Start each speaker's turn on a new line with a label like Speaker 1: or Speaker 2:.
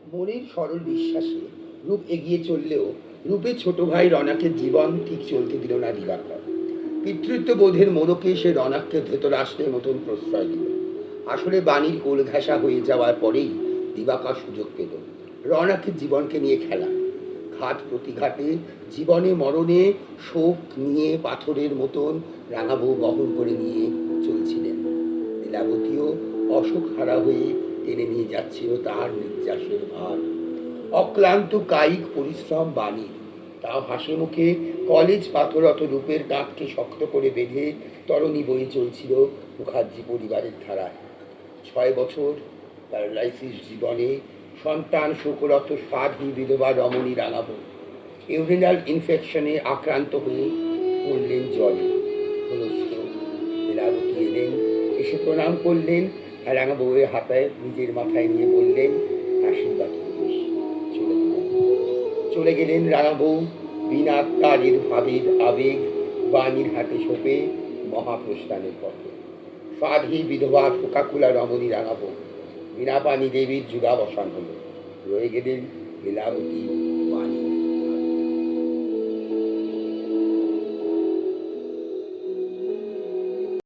Speaker 1: মনের সরল বিশ্বাসে রূপ এগিয়ে চললেও রূপের ছোট ভাই রনাকের জীবন ঠিক চলতে দিল না দিবাকর। পিতৃত্ববোধের মোড়কে সে রনাককে ধৃতরাষ্ট্রের মতন প্রশ্রয় দিল। আসলে বাণীর কোল ঘেঁষা হয়ে যাওয়ার পরেই দিবাকর সুযোগ পেল রনাকের জীবনকে নিয়ে খেলা। ঘাট প্রতিঘাটে, জীবনে মরণে শোক নিয়ে পাথরের মতন রাঙাবউ বহন করে নিয়ে চলছিলেন। লীলাবতীও অশোক হারা হয়ে টেনে নিয়ে যাচ্ছিল তার নির্যাসের ভার। অক্লান্ত কায়িক পরিশ্রম বাণীর, তাও হাসি মুখে কলেজ পাথরত রূপের গাঁটকে শক্ত করে বেঁধে তরণী বয়ে চলছিল মুখার্জি পরিবারের ধারায়। 6 বছর প্যারালাইসিস জীবনে সন্তান শোকরত সাধী বিধবা রমণী রাঙাবো ইউরিনাল ইনফেকশনে আক্রান্ত হয়ে পড়লেন জলে। হলস্ত লীলাবতী এলেন, এসে প্রণাম করলেন, আর রাঙাবউয়ের হাতায় নিজের মাথায় নিয়ে বললেন, আশীর্বাদ করিস। চলে গেলেন রাঙাবউ বিনা তারের ভাবের আবেগ বাণীর হাতে সোপে মহাপ্রস্থানের পথে। সাধী বিধবা শোকাকুলা রমণী রাঙাবউ বীণাপাণি দেবীর যুগাবসান হল। রয়ে গেলেন লীলাবতী